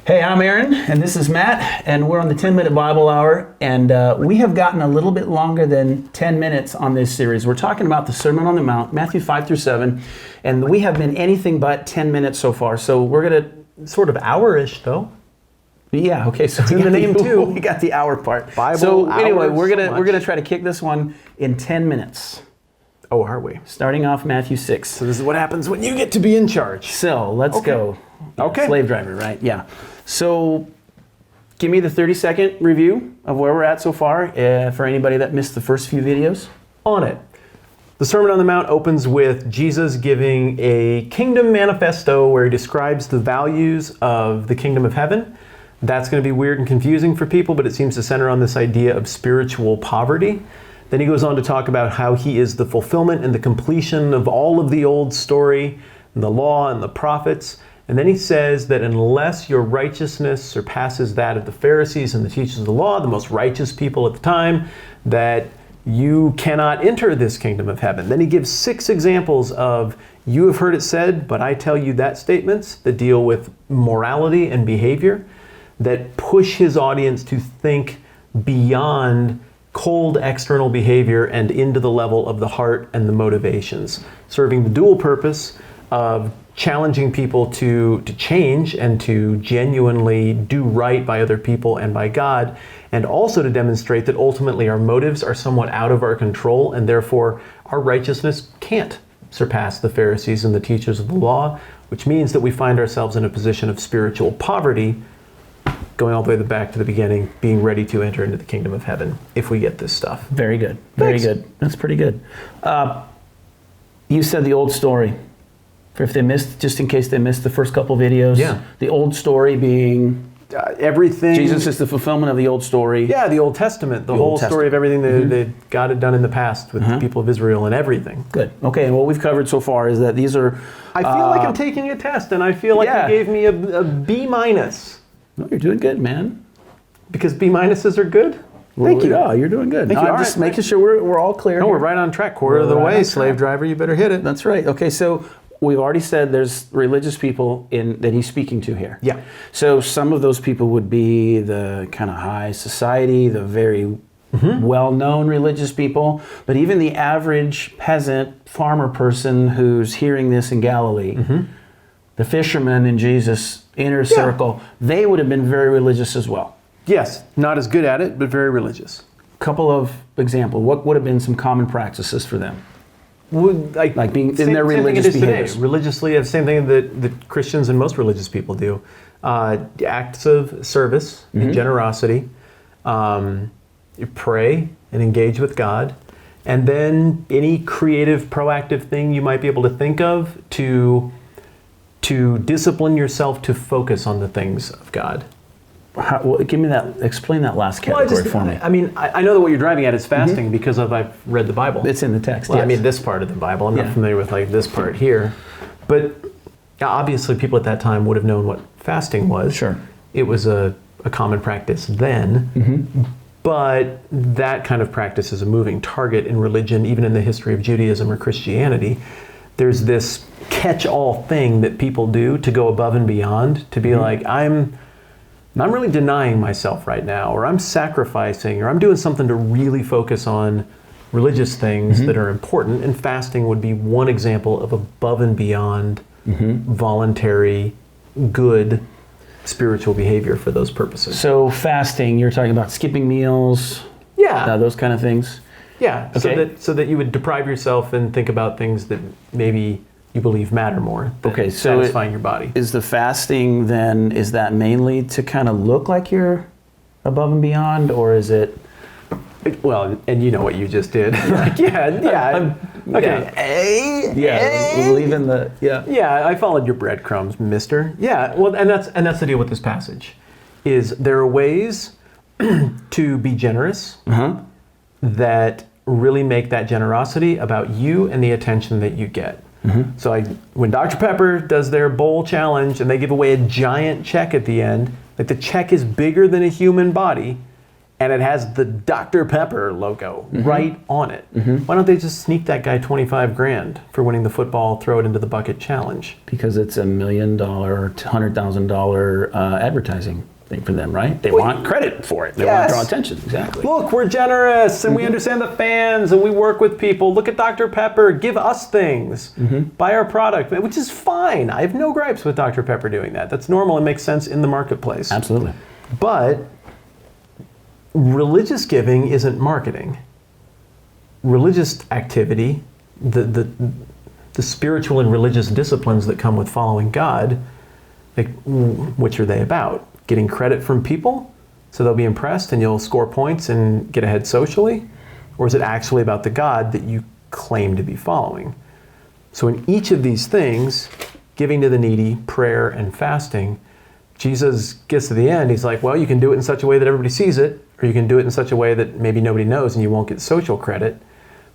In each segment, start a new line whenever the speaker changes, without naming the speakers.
Hey, I'm Aaron, and this is Matt, and we're on the 10-Minute Bible Hour, and we have gotten a little bit longer than 10 minutes on this series. We're talking about the Sermon on the Mount, Matthew 5 through 7, and we have been anything but 10 minutes so far, so we're going to...
Sort of hour-ish, though.
Yeah, okay, so
in the name, too.
We got the hour part.
Bible,
so anyway,
hours,
we're gonna try to kick this one in 10 minutes.
Oh, are we?
Starting off Matthew 6.
So this is what happens when you get to be in charge.
So, let's go.
Okay.
Slave driver, right? Yeah. So, give me the 30-second review of where we're at so far for anybody that missed the first few videos.
On it. The Sermon on the Mount opens with Jesus giving a kingdom manifesto where he describes the values of the kingdom of heaven. That's going to be weird and confusing for people, but it seems to center on this idea of spiritual poverty. Then he goes on to talk about how he is the fulfillment and the completion of all of the old story, and the law and the prophets. And then he says that unless your righteousness surpasses that of the Pharisees and the teachers of the law, the most righteous people at the time, that you cannot enter this kingdom of heaven. Then he gives 6 examples of, you have heard it said, but I tell you that statements that deal with morality and behavior, that push his audience to think beyond cold external behavior and into the level of the heart and the motivations, serving the dual purpose of challenging people to change and to genuinely do right by other people and by God, and also to demonstrate that ultimately our motives are somewhat out of our control, and therefore our righteousness can't surpass the Pharisees and the teachers of the law, which means that we find ourselves in a position of spiritual poverty, going all the way back to the beginning, being ready to enter into the kingdom of heaven if we get this stuff.
Very good. Very good. That's pretty good. You said the old story. For if they missed, just in case they missed the first couple videos.
Yeah.
The old story being...
everything...
Jesus is the fulfillment of the old story.
Yeah, the Old Testament. The whole story of everything that God had done in the past with the people of Israel and everything.
Good. Okay, and what we've covered so far is that these are...
I feel like I'm taking a test, and I feel like you gave me a B-.
No, you're doing good, man.
Because B-minuses are good? Thank you.
Yeah, you're doing good.
Thank you.
I'm just making sure we're all clear.
No, we're right on track. Quarter of the way, slave driver. You better hit it.
That's right. Okay, so we've already said there's religious people that he's speaking to here.
Yeah.
So some of those people would be the kind of high society, the very well-known religious people, but even the average peasant farmer person who's hearing this in Galilee, the fishermen in Jesus' inner circle, they would have been very religious as well.
Yes, not as good at it, but very religious.
Couple of examples. What would have been some common practices for them?
Like
being in their religious behaviors.
Religiously, the same thing that Christians and most religious people do. Acts of service and generosity. You pray and engage with God. And then any creative, proactive thing you might be able to think of to discipline yourself to focus on the things of God.
Explain that last category for me.
I mean, I know that what you're driving at is fasting because I've read the Bible.
It's in the text.
Well,
yes.
I mean, this part of the Bible. I'm not familiar with this part here. But obviously people at that time would have known what fasting was.
Sure.
It was a common practice then. But that kind of practice is a moving target in religion, even in the history of Judaism or Christianity. There's this catch-all thing that people do to go above and beyond, to be like, I'm really denying myself right now, or I'm sacrificing, or I'm doing something to really focus on religious things that are important, and fasting would be one example of above and beyond voluntary, good spiritual behavior for those purposes.
So fasting, you're talking about skipping meals, those kind of things?
Yeah,
okay.
so that you would deprive yourself and think about things that maybe you believe matter more than satisfying your body.
Is the fasting then, is that mainly to kind of look like you're above and beyond, or is it?
Well, and you know what you just did.
Leaving the,
Yeah, I followed your breadcrumbs, mister. Yeah, well, and that's the deal with this passage, is there are ways to be generous that really make that generosity about you and the attention that you get. So when Dr. Pepper does their bowl challenge and they give away a giant check at the end, like the check is bigger than a human body, and it has the Dr. Pepper logo right on it. Why don't they just sneak that guy 25 grand for winning the football throw it into the bucket challenge?
Because it's $1 million, $100,000 advertising thing for them, right? They want credit for it. They want to draw attention. Exactly.
Look, we're generous and we understand the fans and we work with people. Look at Dr. Pepper. Give us things. Buy our product, which is fine. I have no gripes with Dr. Pepper doing that. That's normal and makes sense in the marketplace.
Absolutely.
But religious giving isn't marketing. Religious activity, the spiritual and religious disciplines that come with following God, like, which are they about? Getting credit from people so they'll be impressed and you'll score points and get ahead socially? Or is it actually about the God that you claim to be following? So in each of these things, giving to the needy, prayer, and fasting, Jesus gets to the end, he's like, well, you can do it in such a way that everybody sees it, or you can do it in such a way that maybe nobody knows and you won't get social credit.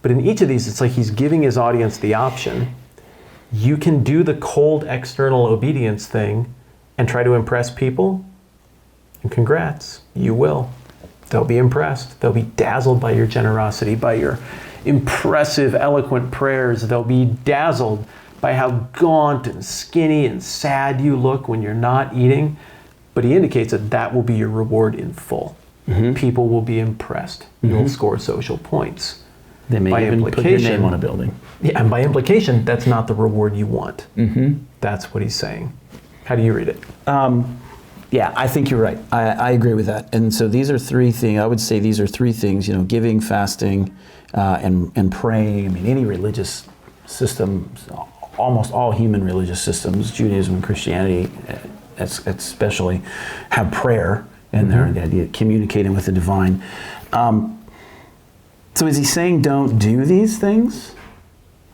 But in each of these, it's like he's giving his audience the option. You can do the cold external obedience thing and try to impress people, and congrats, you will. They'll be impressed. They'll be dazzled by your generosity, by your impressive, eloquent prayers. They'll be dazzled by how gaunt and skinny and sad you look when you're not eating. But he indicates that that will be your reward in full. People will be impressed. You'll score social points.
They may even put your name on a building.
Yeah, and by implication, that's not the reward you want. That's what he's saying. How do you read it?
Yeah, I think you're right. I agree with that. And so these are three things. I would say these are three things, giving, fasting, and praying. I mean, any religious system, almost all human religious systems, Judaism and Christianity especially, have prayer in there, the idea of communicating with the divine. So is he saying don't do these things?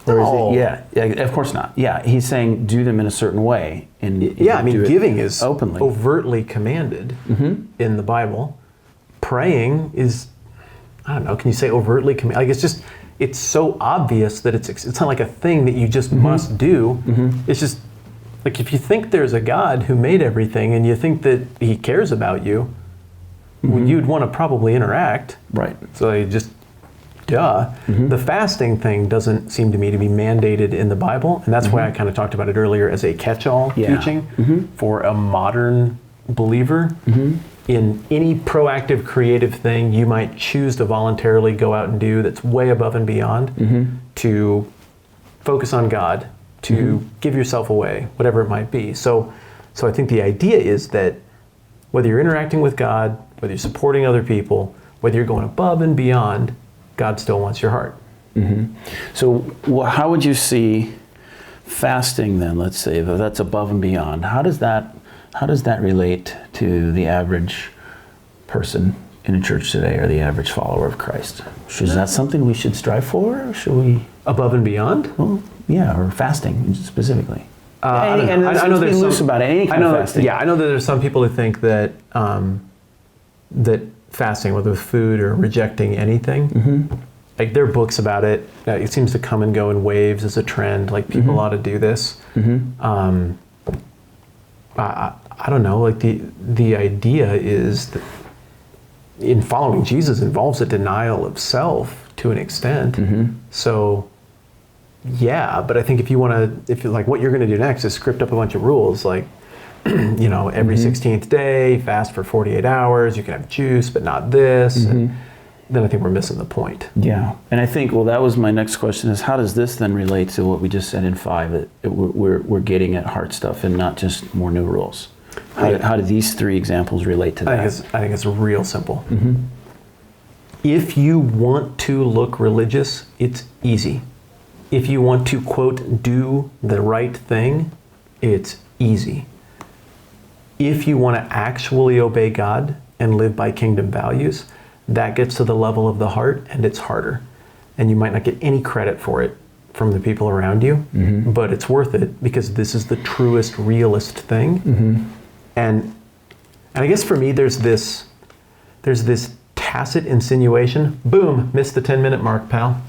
Or is it, yeah, of course not. Yeah, he's saying do them in a certain way. And
yeah, I mean, giving is
openly,
overtly commanded in the Bible. Praying is, I don't know, can you say overtly commanded? Like, it's so obvious that it's not like a thing that you just must do. It's just, like, if you think there's a God who made everything and you think that he cares about you, well, you'd want to probably interact.
Right.
So you just, duh. The fasting thing doesn't seem to me to be mandated in the Bible, and that's why I kind of talked about it earlier as a catch-all teaching for a modern believer. In any proactive, creative thing you might choose to voluntarily go out and do that's way above and beyond, to focus on God, to give yourself away, whatever it might be. So I think the idea is that whether you're interacting with God, whether you're supporting other people, whether you're going above and beyond, God still wants your heart.
So how would you see fasting then? Let's say that's above and beyond. How does that relate to the average person in a church today, or the average follower of Christ? Is that something we should strive for, or should we
above and beyond?
Well, yeah, or fasting specifically.
I know there's
loose about it. Any kind of fasting.
Yeah, I know that there's some people who think that that fasting, whether with food or rejecting anything, like there are books about it. It seems to come and go in waves as a trend. Like people ought to do this. I don't know. Like the idea is that in following Jesus involves a denial of self to an extent. So yeah, but I think if you're like, what you're going to do next is script up a bunch of rules, like, every 16th day, fast for 48 hours, you can have juice, but not this. And then I think we're missing the point.
Yeah. And I think, that was my next question, is how does this then relate to what we just said in 5, that we're getting at heart stuff and not just more new rules? How do these 3 examples relate to that?
I think it's real simple. If you want to look religious, it's easy. If you want to, quote, do the right thing, it's easy. If you want to actually obey God and live by kingdom values, that gets to the level of the heart, and it's harder. And you might not get any credit for it from the people around you, but it's worth it because this is the truest, realist thing. And I guess for me, there's this tacit insinuation. Boom, missed the 10-minute mark, pal.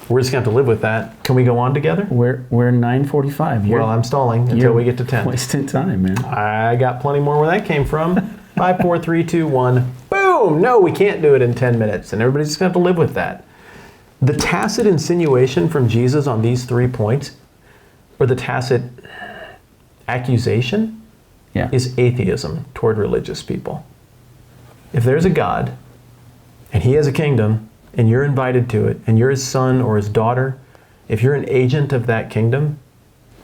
We're just going to have to live with that. Can we go on together?
We're 9:45.
Well, I'm stalling until we get to 10.
Wasting time, man.
I got plenty more where that came from. 5, 4, 3, 2, 1. Boom! boom, no, we can't do it in 10 minutes. And everybody's just going to have to live with that. The tacit insinuation from Jesus on these 3 points, or the tacit accusation, is atheism toward religious people. If there's a God, and he has a kingdom, and you're invited to it, and you're his son or his daughter, if you're an agent of that kingdom,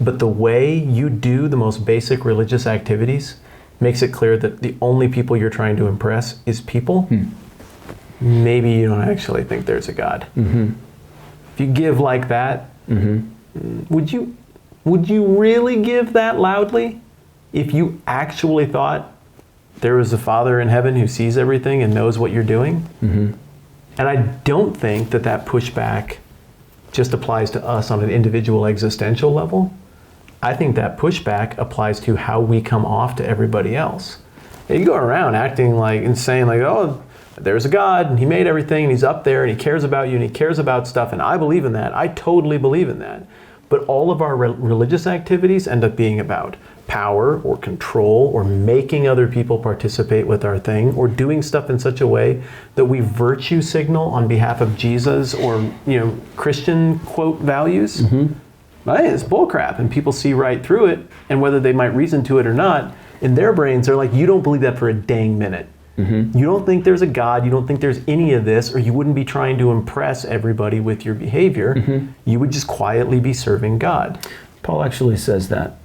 but the way you do the most basic religious activities makes it clear that the only people you're trying to impress is people, maybe you don't actually think there's a God. If you give like that, would you really give that loudly if you actually thought there was a Father in heaven who sees everything and knows what you're doing? And I don't think that pushback just applies to us on an individual existential level. I think that pushback applies to how we come off to everybody else. And you go around acting like and saying like, oh, there's a God and he made everything and he's up there and he cares about you and he cares about stuff and I believe in that. I totally believe in that. But all of our religious activities end up being about power or control or making other people participate with our thing or doing stuff in such a way that we virtue signal on behalf of Jesus or Christian quote values. Right? It's bullcrap and people see right through it, and whether they might reason to it or not, in their brains they're like, you don't believe that for a dang minute. You don't think there's a God, you don't think there's any of this, or you wouldn't be trying to impress everybody with your behavior. You would just quietly be serving God.
Paul actually says that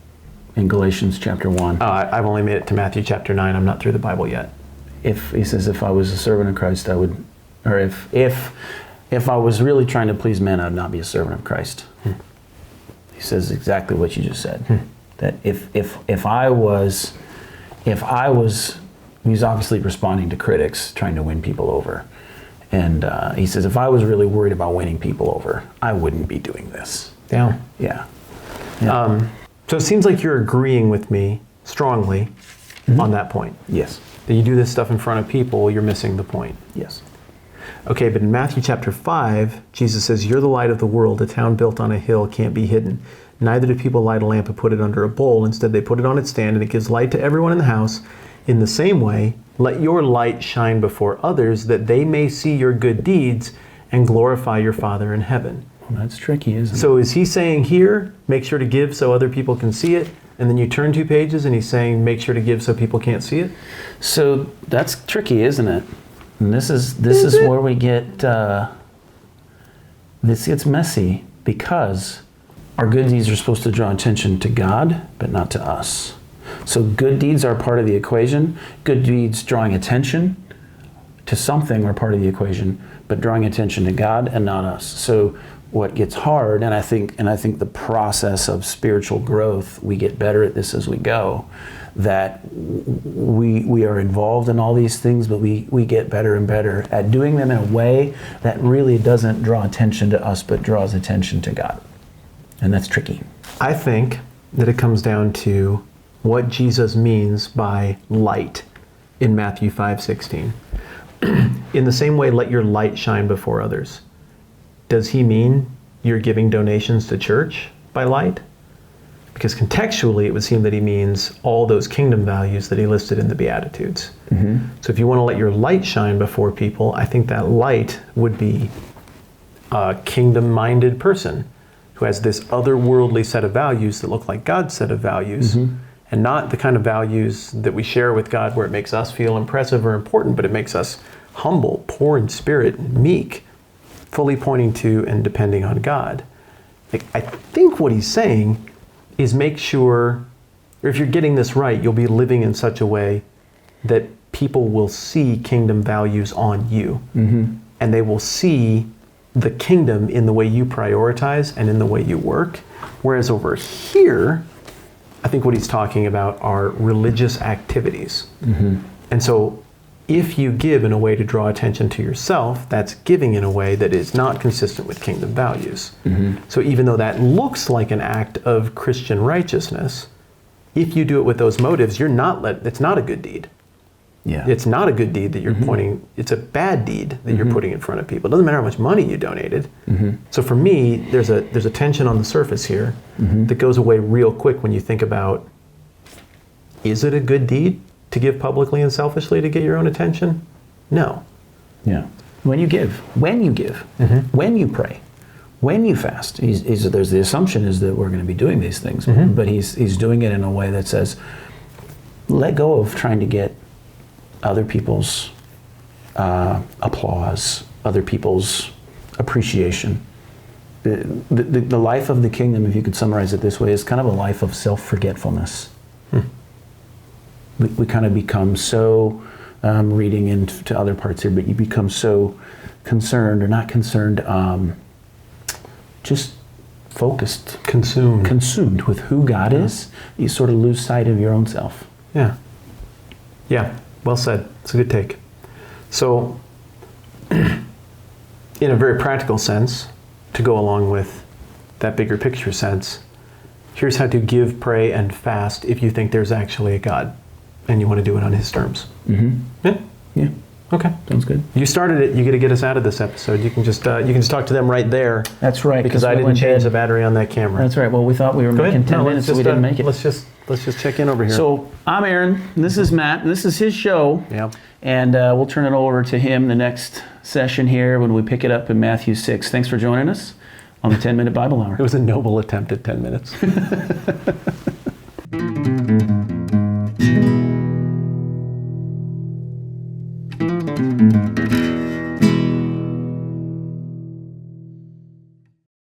in Galatians chapter 1.
I've only made it to Matthew chapter 9. I'm not through the Bible yet.
He says, if I was a servant of Christ, I would, or if I was really trying to please men, I'd not be a servant of Christ. He says exactly what you just said. That if I was, he's obviously responding to critics, trying to win people over. And he says, if I was really worried about winning people over, I wouldn't be doing this.
Yeah. So it seems like you're agreeing with me strongly on that point.
Yes.
That you do this stuff in front of people, you're missing the point.
Yes.
Okay, but in Matthew chapter 5, Jesus says, you're the light of the world. A town built on a hill can't be hidden. Neither do people light a lamp and put it under a bowl. Instead, they put it on its stand, and it gives light to everyone in the house. In the same way, let your light shine before others, that they may see your good deeds and glorify your Father in heaven.
Well, that's tricky, isn't it?
So is he saying here, make sure to give so other people can see it? And then you turn 2 pages and he's saying, make sure to give so people can't see it?
So that's tricky, isn't it? And this is where we get, this gets messy, because our good deeds are supposed to draw attention to God, but not to us. So good deeds are part of the equation. Good deeds drawing attention to something are part of the equation, but drawing attention to God and not us. So what gets hard, and I think the process of spiritual growth, we get better at this as we go, that we are involved in all these things, but we get better and better at doing them in a way that really doesn't draw attention to us, but draws attention to God. And that's tricky.
I think that it comes down to what Jesus means by light in Matthew 5:16. In the same way, let your light shine before others. Does he mean you're giving donations to church by light? Because contextually, it would seem that he means all those kingdom values that he listed in the Beatitudes. So if you want to let your light shine before people, I think that light would be a kingdom-minded person who has this otherworldly set of values that look like God's set of values, and not the kind of values that we share with God where it makes us feel impressive or important, but it makes us humble, poor in spirit, meek, fully pointing to and depending on God. I think what he's saying is make sure, or if you're getting this right, you'll be living in such a way that people will see kingdom values on you. And they will see the kingdom in the way you prioritize and in the way you work. Whereas over here, I think what he's talking about are religious activities. And so if you give in a way to draw attention to yourself, that's giving in a way that is not consistent with kingdom values. So even though that looks like an act of Christian righteousness, if you do it with those motives, it's not a good deed. It's not a good deed that you're pointing, it's a bad deed that you're putting in front of people. It doesn't matter how much money you donated. So for me, there's a tension on the surface here that goes away real quick when you think about, is it a good deed to give publicly and selfishly to get your own attention? No.
Yeah. When you give, when you pray, when you fast, there's the assumption is that we're going to be doing these things, but he's doing it in a way that says, let go of trying to get other people's applause, other people's appreciation. The life of the kingdom, if you could summarize it this way, is kind of a life of self-forgetfulness. We kind of become so, reading into other parts here, but you become so concerned, or not concerned, just focused. Consumed with who God is. You sort of lose sight of your own self.
Yeah. Yeah, well said. It's a good take. So, in a very practical sense, to go along with that bigger picture sense, here's how to give, pray, and fast if you think there's actually a God and you want to do it on His terms. Yeah?
Yeah.
Okay.
Sounds good.
You started it. You got to get us out of this episode. You can just talk to them right there.
That's right.
Because I didn't change the battery on that camera.
That's right. Well, we thought we were making 10 minutes, so we didn't make it.
Let's just check in over here.
So I'm Aaron. This is Matt. And this is his show.
Yeah.
And we'll turn it over to him the next session here when we pick it up in Matthew 6. Thanks for joining us on the 10-Minute Bible Hour.
It was a noble attempt at 10 minutes.